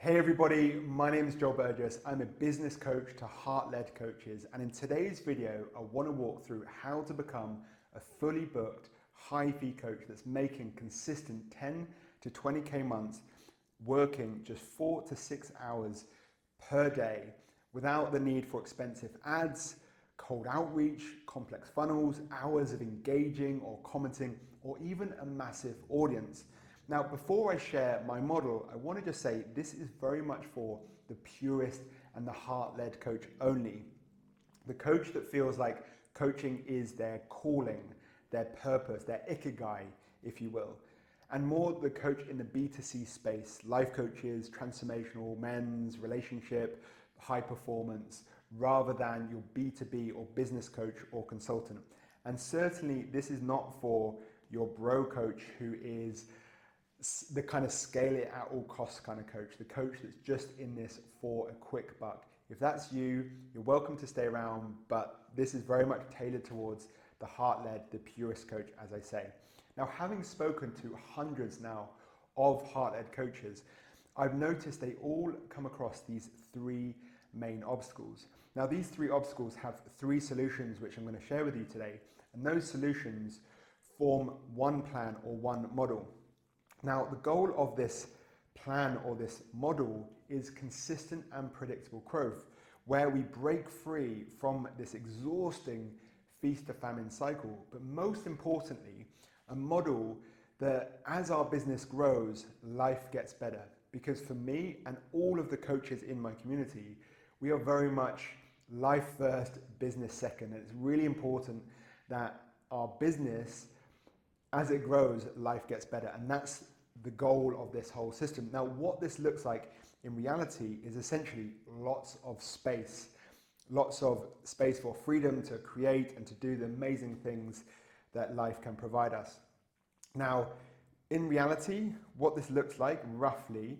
Hey everybody, my name is Burgess. I'm a business coach to heart-led coaches, and in today's video I want to walk through how to become a fully booked high-fee coach that's making consistent 10 to 20k months, working just 4 to 6 hours per day without the need for expensive ads, cold outreach, complex funnels, hours of engaging or commenting, or even a massive audience. Now, before I share my model, I want to just say this is very much for the purist and the heart-led coach only. The coach that feels like coaching is their calling, their purpose, their ikigai, if you will. And more the coach in the B2C space, life coaches, transformational, men's, relationship, high performance, rather than your B2B or business coach or consultant. And certainly this is not for your bro coach who is the kind of scale it at all costs kind of coach, the coach that's just in this for a quick buck. If that's you, you're welcome to stay around, but this is very much tailored towards the heart-led, the purist coach, as I say. Now, having spoken to hundreds now of heart-led coaches, I've noticed they all come across these three main obstacles. Now, these three obstacles have three solutions, which I'm going to share with you today, and those solutions form one plan or one model. Now, the goal of this plan or this model is consistent and predictable growth, where we break free from this exhausting feast to famine cycle, but most importantly, a model that as our business grows, life gets better. Because for me and all of the coaches in my community, we are very much life first, business second. And it's really important that our business, as it grows, life gets better. And that's the goal of this whole system. Now, what this looks like in reality is essentially lots of space for freedom to create and to do the amazing things that life can provide us. Now, in reality, what this looks like roughly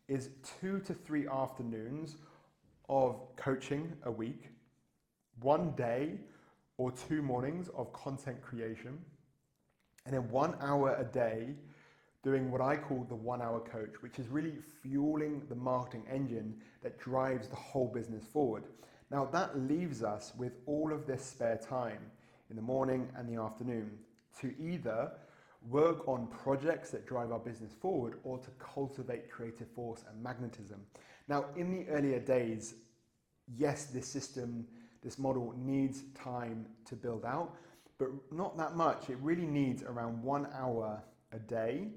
is 2 to 3 afternoons of coaching a week, 1 day or 2 mornings of content creation, and then 1 hour a day doing what I call the 1 hour coach, which is really fueling the marketing engine that drives the whole business forward. Now, that leaves us with all of this spare time in the morning and the afternoon to either work on projects that drive our business forward or to cultivate creative force and magnetism. Now, in the earlier days, yes, this model needs time to build out, but not that much. It really needs around 1 hour a day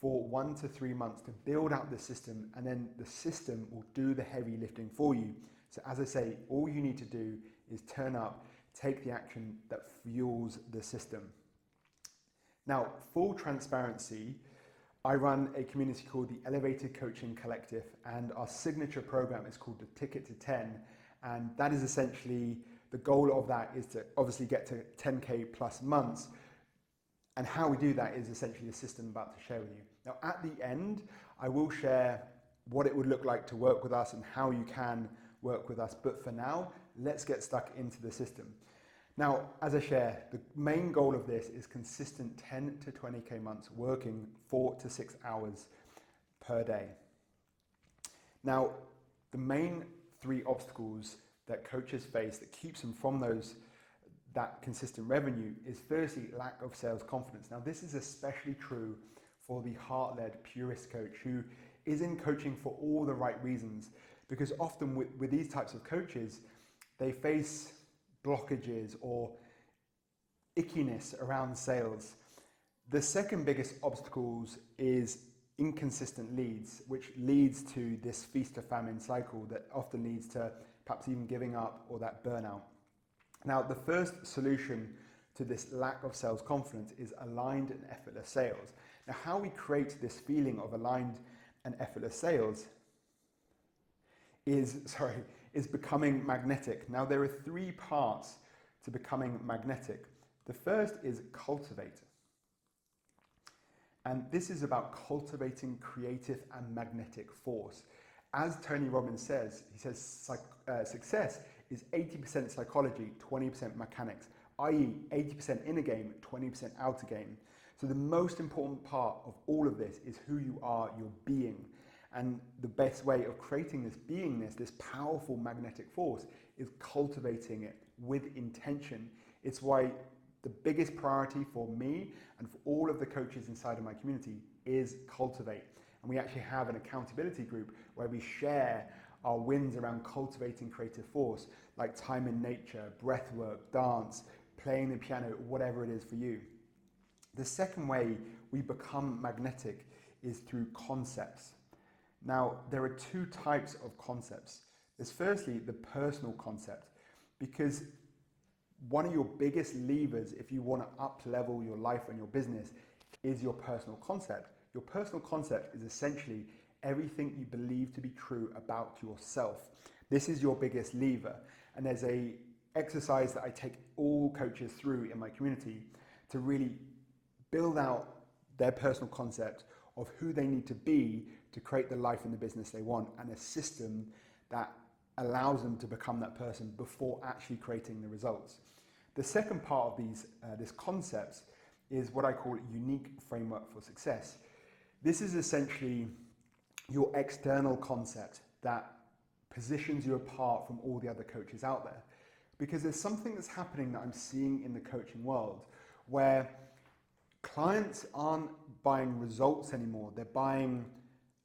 for 1 to 3 months to build out the system, and then the system will do the heavy lifting for you. So as I say, all you need to do is turn up, take the action that fuels the system. Now, full transparency, I run a community called the Elevated Coaching Collective, and our signature program is called the Ticket to 10. And that is essentially, the goal of that is to obviously get to 10k plus months. And how we do that is essentially the system I'm about to share with you. Now, at the end, I will share what it would look like to work with us and how you can work with us. But for now, let's get stuck into the system. Now, as I share, the main goal of this is consistent 10 to 20k months working 4 to 6 hours per day. Now, the main 3 obstacles that coaches face that keeps them from that consistent revenue is firstly lack of sales confidence. Now, this is especially true for the heart-led purist coach who is in coaching for all the right reasons, because often with these types of coaches, they face blockages or ickiness around sales. The second biggest obstacles is inconsistent leads, which leads to this feast to famine cycle that often leads to perhaps even giving up or that burnout. Now, the first solution to this lack of sales confidence is aligned and effortless sales. Now, how we create this feeling of aligned and effortless sales is becoming magnetic. Now, there are 3 parts to becoming magnetic. The first is cultivate. And this is about cultivating creative and magnetic force. As Tony Robbins says, he says success is 80% psychology, 20% mechanics, i.e. 80% inner game, 20% outer game. So the most important part of all of this is who you are, your being. And the best way of creating this beingness, this powerful magnetic force, is cultivating it with intention. It's why the biggest priority for me and for all of the coaches inside of my community is cultivate. And we actually have an accountability group where we share our wins around cultivating creative force, like time in nature, breath work, dance, playing the piano, whatever it is for you. The second way we become magnetic is through concepts. Now, there are two types of concepts. There's firstly the personal concept, because one of your biggest levers if you want to up-level your life and your business is your personal concept. Your personal concept is essentially everything you believe to be true about yourself. This is your biggest lever. And there's an exercise that I take all coaches through in my community to really build out their personal concept of who they need to be to create the life and the business they want, and a system that allows them to become that person before actually creating the results. The second part of this concepts is what I call unique framework for success. This is essentially your external concept that positions you apart from all the other coaches out there. Because there's something that's happening that I'm seeing in the coaching world where clients aren't buying results anymore. They're buying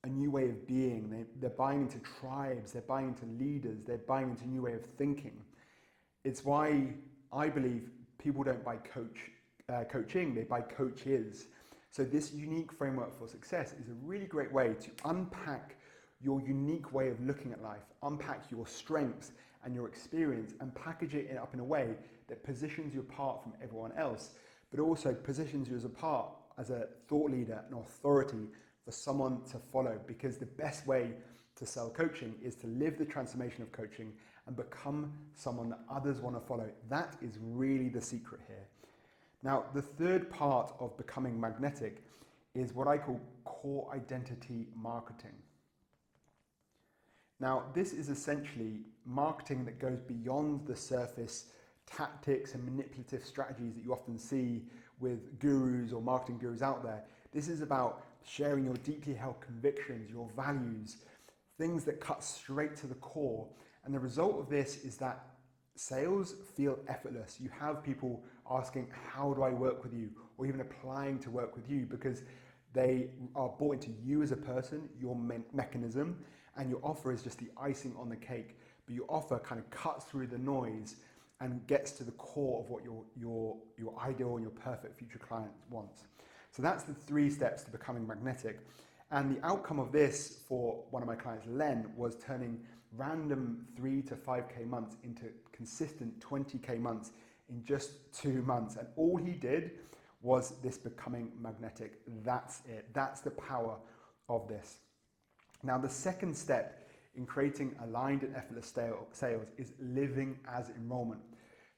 a new way of being. They're buying into tribes. They're buying into leaders. They're buying into a new way of thinking. It's why I believe people don't buy coaching, they buy coaches. So this unique framework for success is a really great way to unpack your unique way of looking at life, unpack your strengths and your experience, and package it up in a way that positions you apart from everyone else, but also positions you as a thought leader, an authority for someone to follow. Because the best way to sell coaching is to live the transformation of coaching and become someone that others want to follow. That is really the secret here. Now, the third part of becoming magnetic is what I call core identity marketing. Now, this is essentially marketing that goes beyond the surface tactics and manipulative strategies that you often see with gurus or marketing gurus out there. This is about sharing your deeply held convictions, your values, things that cut straight to the core. And the result of this is that sales feel effortless. You have people asking, how do I work with you? Or even applying to work with you because they are bought into you as a person, your mechanism, and your offer is just the icing on the cake. But your offer kind of cuts through the noise and gets to the core of what your ideal and your perfect future client wants. So that's the 3 steps to becoming magnetic. And the outcome of this for one of my clients, Len, was turning random 3 to 5K months into consistent 20K months in just 2 months. And all he did was this becoming magnetic. That's it. That's the power of this. Now, the second step in creating aligned and effortless sales is living as enrollment.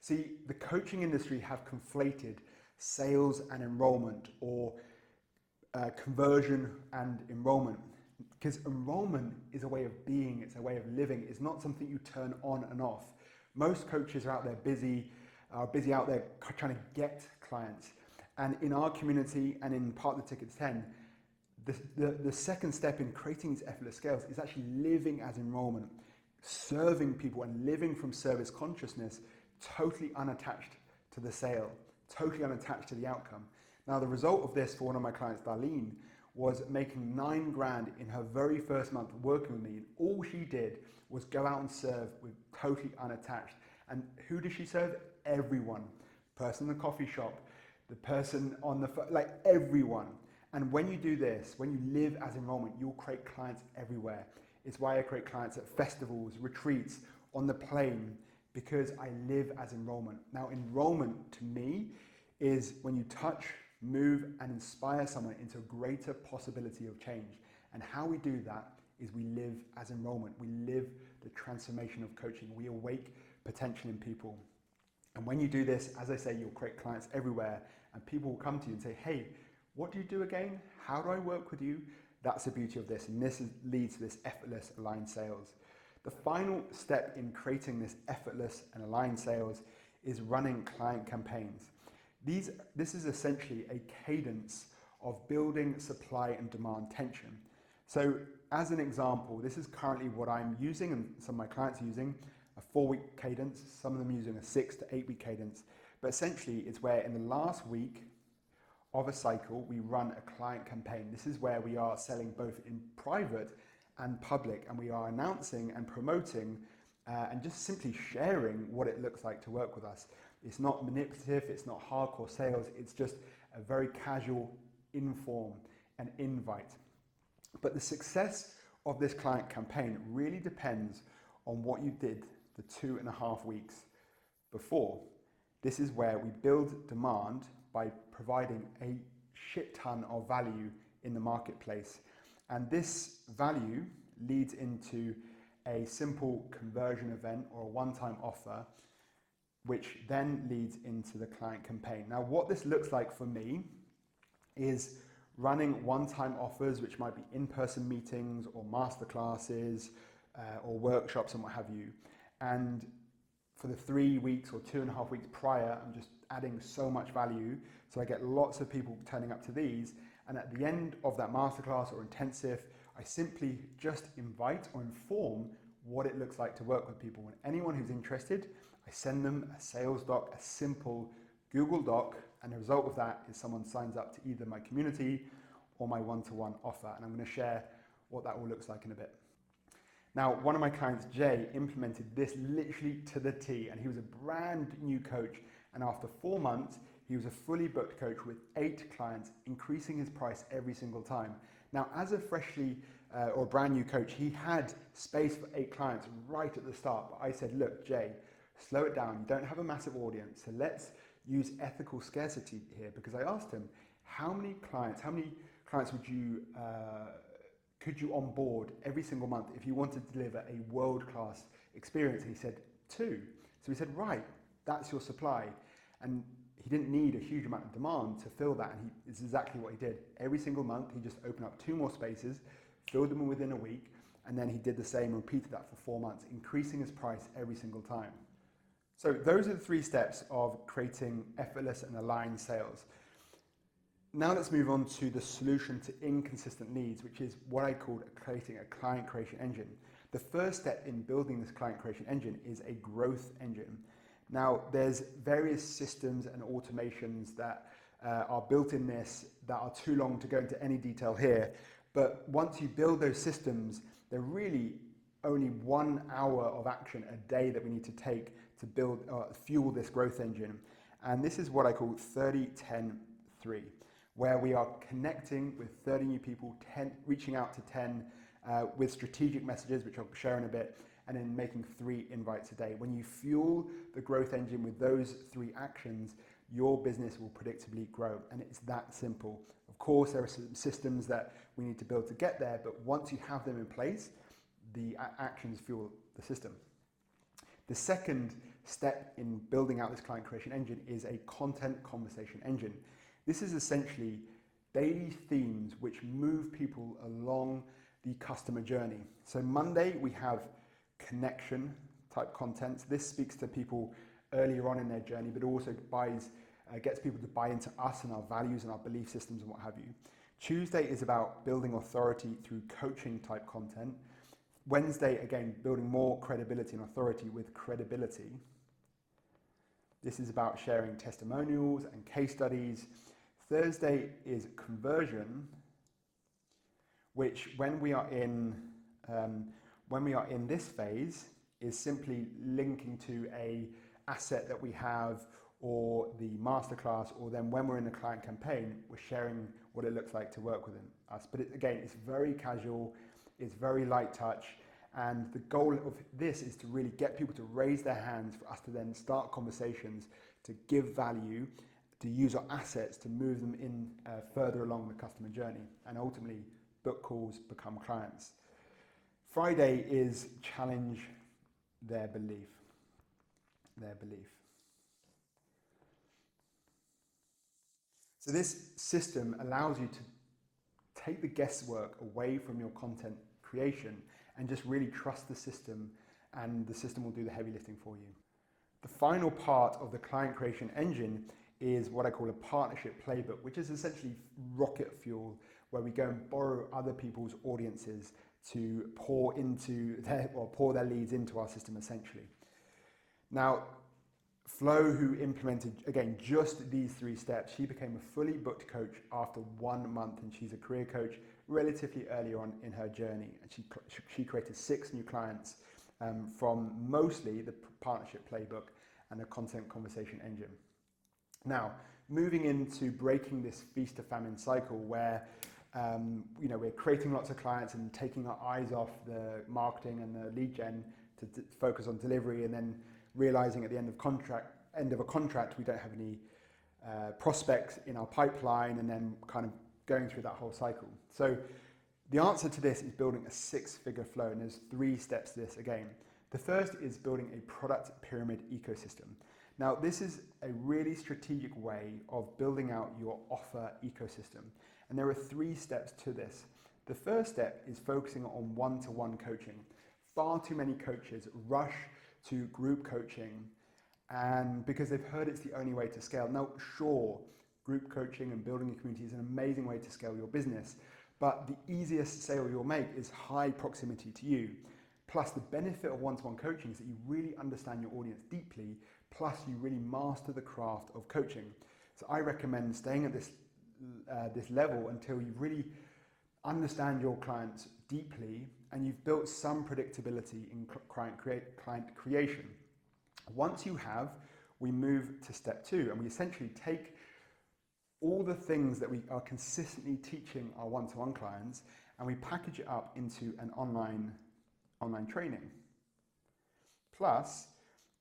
See, the coaching industry have conflated sales and enrollment, or conversion and enrollment, because enrollment is a way of being, it's a way of living. It's not something you turn on and off. Most coaches are out there busy out there trying to get clients. And in our community and in Part of the Tickets 10, the second step in creating these effortless scales is actually living as enrollment, serving people and living from service consciousness, totally unattached to the sale, totally unattached to the outcome. Now, the result of this for one of my clients, Darlene, was making $9,000 in her very first month working with me. And all she did was go out and serve with totally unattached. And who does she serve? Everyone. Person in the coffee shop, the person on the phone, like everyone. And when you do this, when you live as enrollment, you'll create clients everywhere. It's why I create clients at festivals, retreats, on the plane, because I live as enrollment. Now, enrollment to me is when you touch, move, and inspire someone into a greater possibility of change. And how we do that is we live as enrollment. We live the transformation of coaching. We awake potential in people. And when you do this, as I say, you'll create clients everywhere, and people will come to you and say, hey, what do you do again? How do I work with you? That's the beauty of this, and this leads to this effortless aligned sales. The final step in creating this effortless and aligned sales is running client campaigns. This is essentially a cadence of building supply and demand tension. So as an example, this is currently what I'm using and some of my clients are using, a 4-week cadence, some of them using a 6 to 8 week cadence. But essentially it's where in the last week of a cycle, we run a client campaign. This is where we are selling both in private and public, and we are announcing and promoting and just simply sharing what it looks like to work with us. It's not manipulative, it's not hardcore sales, it's just a very casual inform and invite. But the success of this client campaign really depends on what you did the 2.5 weeks before. This is where we build demand by providing a shit ton of value in the marketplace. And this value leads into a simple conversion event or a one-time offer, which then leads into the client campaign. Now, what this looks like for me is running one-time offers, which might be in-person meetings or masterclasses or workshops and what have you. And for the 3 weeks or 2.5 weeks prior, I'm just adding so much value. So I get lots of people turning up to these. And at the end of that masterclass or intensive, I simply just invite or inform what it looks like to work with people. And anyone who's interested, I send them a sales doc, a simple Google Doc, and the result of that is someone signs up to either my community or my one-to-one offer. And I'm going to share what that all looks like in a bit. Now, one of my clients, Jay, implemented this literally to the T, and he was a brand new coach. And after 4 months, he was a fully booked coach with 8 clients, increasing his price every single time. Now, as a freshly or brand new coach, he had space for 8 clients right at the start. But I said, look, Jay, slow it down. You don't have a massive audience. So let's use ethical scarcity here, because I asked him, how many clients would you, could you onboard every single month if you wanted to deliver a world-class experience? And he said 2. So we said, right, that's your supply. And he didn't need a huge amount of demand to fill that. And it's exactly what he did. Every single month, he just opened up 2 more spaces, filled them within a week, and then he did the same and repeated that for 4 months, increasing his price every single time. So those are the 3 steps of creating effortless and aligned sales. Now let's move on to the solution to inconsistent leads, which is what I called creating a client creation engine. The first step in building this client creation engine is a growth engine. Now, there's various systems and automations that are built in this that are too long to go into any detail here. But once you build those systems, they're really only 1 hour of action a day that we need to take to build, fuel this growth engine. And this is what I call 30-10-3, where we are connecting with 30 new people, reaching out to 10 with strategic messages, which I'll share in a bit, and then making 3 invites a day. When you fuel the growth engine with those 3 actions, your business will predictably grow. And it's that simple. Of course, there are some systems that we need to build to get there, but once you have them in place, the actions fuel the system. The second step in building out this client creation engine is a content conversation engine. This is essentially daily themes which move people along the customer journey. So Monday, we have connection type content. This speaks to people earlier on in their journey, but also gets people to buy into us and our values and our belief systems and what have you. Tuesday is about building authority through coaching type content. Wednesday, again, building more credibility and authority with credibility. This is about sharing testimonials and case studies. Thursday is conversion, which when we are in this phase is simply linking to a asset that we have or the masterclass, or then when we're in the client campaign, we're sharing what it looks like to work within us. But again, it's very casual, it's very light touch, and the goal of this is to really get people to raise their hands for us to then start conversations, to give value, to use our assets to move them in further along the customer journey, and ultimately book calls, become clients. Friday is challenge their belief. So this system allows you to take the guesswork away from your content creation and just really trust the system, and the system will do the heavy lifting for you. The final part of the client creation engine is what I call a partnership playbook, which is essentially rocket fuel, where we go and borrow other people's audiences to pour their leads into our system essentially. Now, Flo, who implemented, again, just these 3 steps, she became a fully booked coach after 1 month, and she's a career coach relatively early on in her journey. And she created 6 new clients from mostly the partnership playbook and a content conversation engine. Now, moving into breaking this feast to famine cycle where we're creating lots of clients and taking our eyes off the marketing and the lead gen to focus on delivery, and then realizing at the end of a contract we don't have any prospects in our pipeline, and then kind of going through that whole cycle. So the answer to this is building a 6-figure flow, and there's 3 steps to this again. The first is building a product pyramid ecosystem. Now, this is a really strategic way of building out your offer ecosystem, and there are 3 steps to this. The first step is focusing on one-to-one coaching. Far too many coaches rush to group coaching, and because they've heard it's the only way to scale. Now, sure, group coaching and building a community is an amazing way to scale your business, but the easiest sale you'll make is high proximity to you. Plus, the benefit of one-to-one coaching is that you really understand your audience deeply, plus you really master the craft of coaching. So I recommend staying at this level until you really understand your clients deeply and you've built some predictability in client creation. Once you have, we move to step 2, and we essentially take all the things that we are consistently teaching our one-to-one clients and we package it up into an online training. Plus,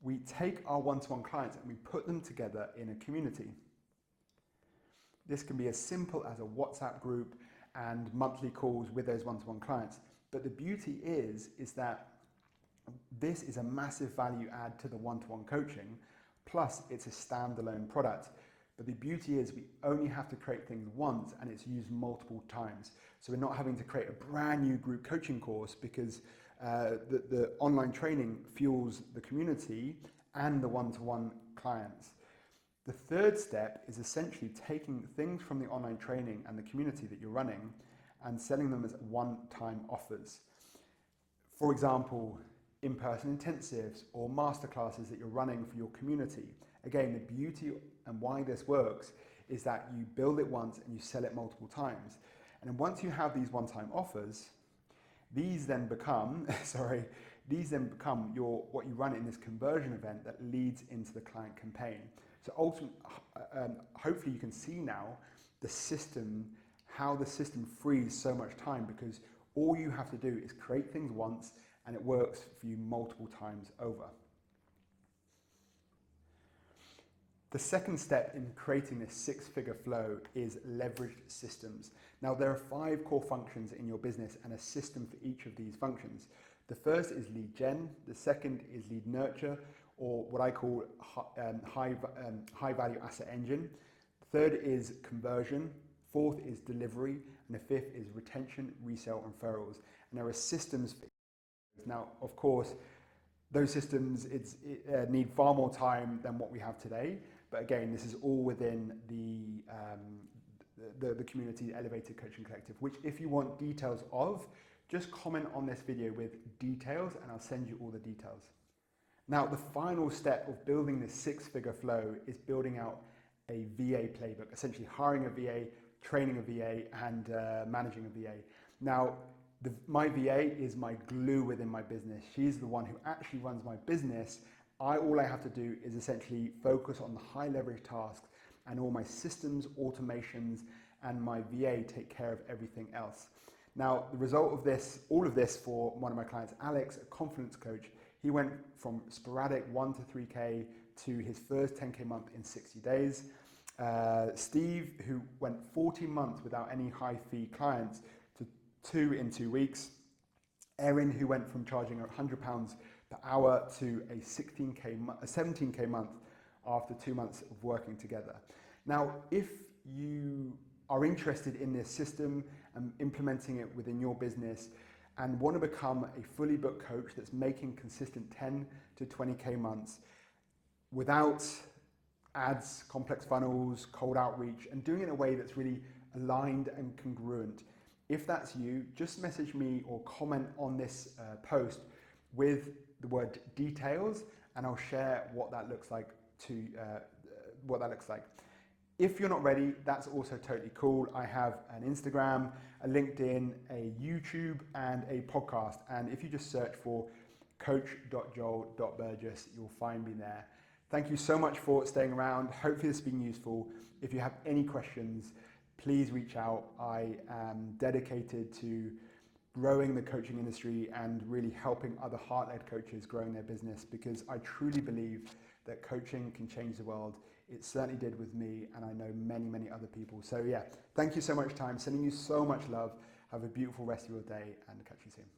we take our one-to-one clients and we put them together in a community. This can be as simple as a WhatsApp group and monthly calls with those one-to-one clients. But the beauty is that this is a massive value add to the one-to-one coaching, plus it's a standalone product. But the beauty is we only have to create things once and it's used multiple times. So we're not having to create a brand new group coaching course because the online training fuels the community and the one-to-one clients. The third step is essentially taking things from the online training and the community that you're running and selling them as one-time offers. For example, in-person intensives or masterclasses that you're running for your community. Again, the beauty and why this works is that you build it once and you sell it multiple times. And then once you have these one-time offers, these then become what you run in this conversion event that leads into the client campaign. So ultimately, hopefully you can see now how the system frees so much time, because all you have to do is create things once and it works for you multiple times over. The second step in creating this 6-figure flow is leveraged systems. Now, there are 5 core functions in your business and a system for each of these functions. The first is lead gen, the second is lead nurture, or what I call high value asset engine. The third is conversion, fourth is delivery, and the fifth is retention, resale, and referrals. And there are systems for each. Now, of course, those systems need far more time than what we have today. But again, this is all within the community Elevated Coaching Collective, which if you want details of, just comment on this video with details and I'll send you all the details. Now, the final step of building this 6-figure flow is building out a VA playbook, essentially hiring a VA, training a VA, and managing a VA. Now, my VA is my glue within my business. She's the one who actually runs my business. All I have to do is essentially focus on the high leverage tasks, and all my systems, automations, and my VA take care of everything else. Now, the result of all of this for one of my clients, Alex, a confidence coach, he went from sporadic 1 to 3K to his first 10K month in 60 days. Steve, who went 14 months without any high fee clients, to 2 in 2 weeks. Erin, who went from charging £100 per hour to a 17K month after 2 months of working together. Now, if you are interested in this system and implementing it within your business and want to become a fully booked coach that's making consistent 10 to 20K months without ads, complex funnels, cold outreach, and doing it in a way that's really aligned and congruent, If that's you, just message me or comment on this post with the word details, and I'll share what that looks like If you're not ready, that's also totally cool. I have an Instagram, a LinkedIn, a YouTube, and a podcast. And if you just search for coach.joel.burgess, you'll find me there. Thank you so much for staying around. Hopefully this has been useful. If you have any questions, please reach out. I am dedicated to growing the coaching industry and really helping other heart-led coaches growing their business, because I truly believe that coaching can change the world. It certainly did with me, and I know many, many other people. So yeah, thank you so much, time. Sending you so much love. Have a beautiful rest of your day, and catch you soon.